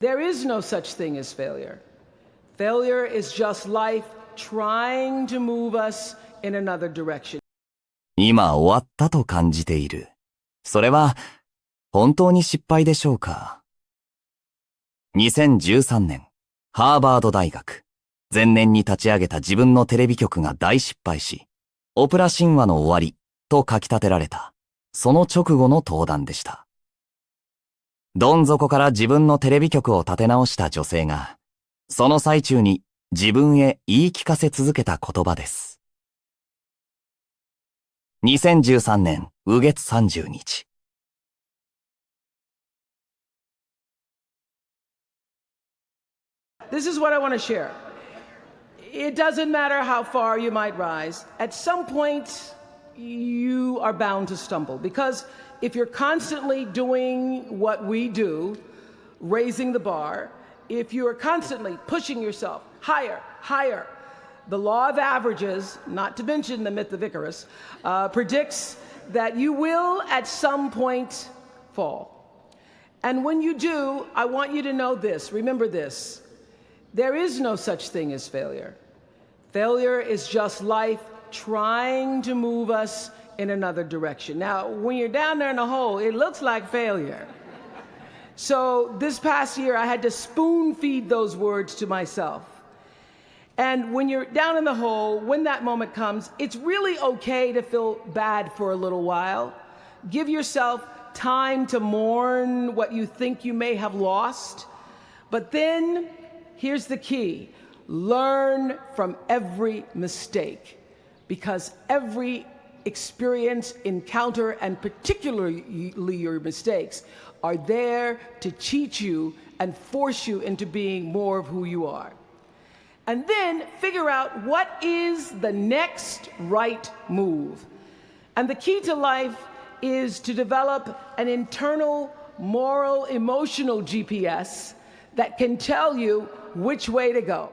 There is no such thing as failure. Failure is just life trying to move us in another direction. 今終わったと感じている。それは本当に失敗でしょうか。2013年、ハーバード大学、前年に立ち上げた自分のテレビ局が大失敗し、オプラ神話の終わりと書き立てられた、その直後の登壇でした。どん底から自分のテレビ局を立て直した女性が、その最中に自分へ言い聞かせ続けた言葉です。2013年、右月30日。This is what I want to share. It doesn't matter how far you might rise. At some point, you are bound to stumble. Because if you're constantly doing what we do, raising the bar, if you are constantly pushing yourself higher, higher, the law of averages, not to mention the myth of Icarus, predicts that you will at some point fall. And when you do, I want you to know this, remember this. There is no such thing as failure. Failure is just life trying to move us in another direction. Now, when you're down there in the hole, it looks like failure. So this past year, I had to spoon feed those words to myself. And when you're down in the hole, when that moment comes, it's really okay to feel bad for a little while. Give yourself time to mourn what you think you may have lost. But then, here's the key. Learn from every mistake, because every experience, encounter, and particularly your mistakes are there to teach you and force you into being more of who you are. And then figure out what is the next right move. And the key to life is to develop an internal, moral, emotional GPS that can tell you which way to go.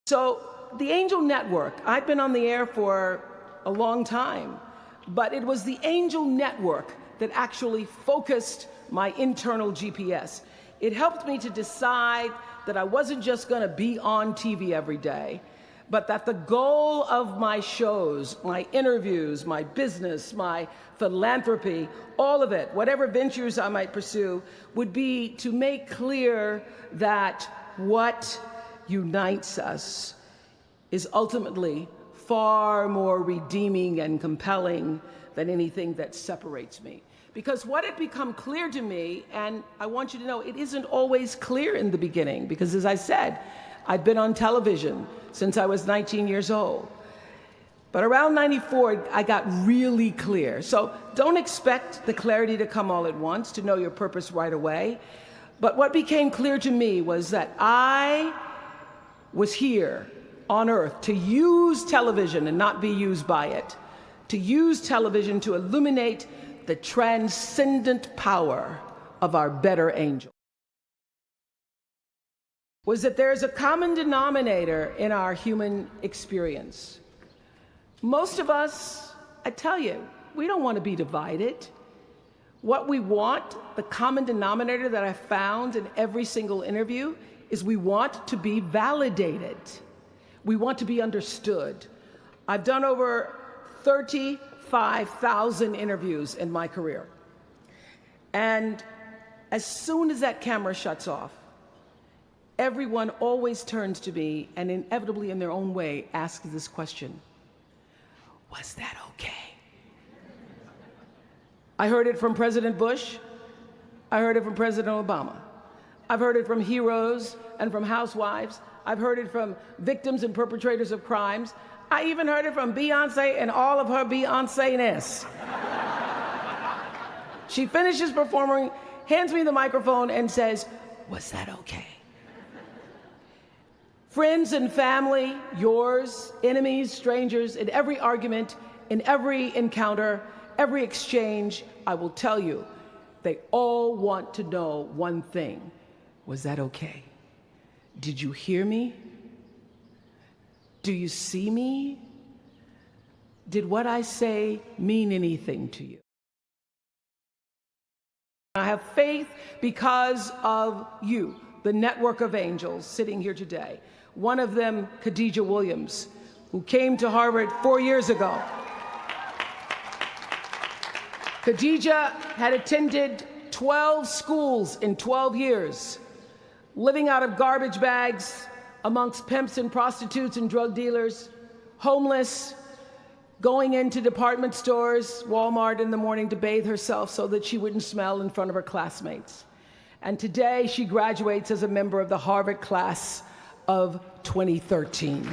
So the Angel Network, I've been on the air for a long time, but it was the Angel Network that actually focused my internal GPS. It helped me to decide that I wasn't just going to be on TV every day, but that the goal of my shows, my interviews, my business, my philanthropy, all of it, whatever ventures I might pursue, would be to make clear that what unites us is ultimately far more redeeming and compelling than anything that separates me. Because what had become clear to me, and I want you to know, it isn't always clear in the beginning, because as I said, I've been on television since I was 19 years old. But around 94, I got really clear. So don't expect the clarity to come all at once, to know your purpose right away. But what became clear to me was that I was here on earth to use television and not be used by it, to use television to illuminate the transcendent power of our better angel. Was that there's a common denominator in our human experience. Most of us, I tell you, we don't want to be divided. What we want, the common denominator that I found in every single interview, is we want to be validated. We want to be understood. I've done over 35,000 interviews in my career. And as soon as that camera shuts off, everyone always turns to me and inevitably in their own way asks this question: was that okay? I heard it from President Bush. I heard it from President Obama. I've heard it from heroes and from housewives. I've heard it from victims and perpetrators of crimes. I even heard it from Beyonce and all of her Beyonce-ness. She finishes performing, hands me the microphone and says, "Was that okay?" Friends and family, yours, enemies, strangers, in every argument, in every encounter, every exchange, I will tell you, they all want to know one thing: was that okay? Did you hear me? Do you see me? Did what I say mean anything to you? I have faith because of you, the network of angels sitting here today. One of them, Khadijah Williams, who came to Harvard 4 years ago. Khadijah had attended 12 schools in 12 years, living out of garbage bags amongst pimps and prostitutes and drug dealers, homeless, going into department stores, Walmart in the morning to bathe herself so that she wouldn't smell in front of her classmates. And today she graduates as a member of the Harvard class of 2013.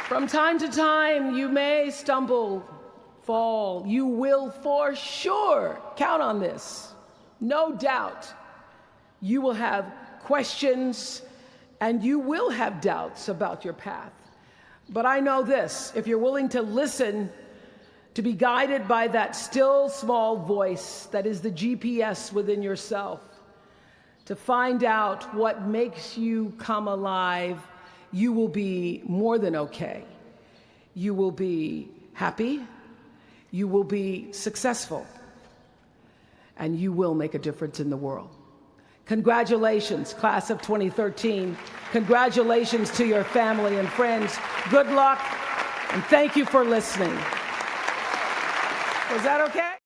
From time to time, you may stumble, fall. You will for sure count on this. No doubt. You will have questions and you will have doubts about your path. But I know this, if you're willing to listen, to be guided by that still small voice that is the GPS within yourself, to find out what makes you come alive, you will be more than okay. You will be happy, you will be successful, and you will make a difference in the world. Congratulations, class of 2013. Congratulations to your family and friends. Good luck, and thank you for listening. Was that okay?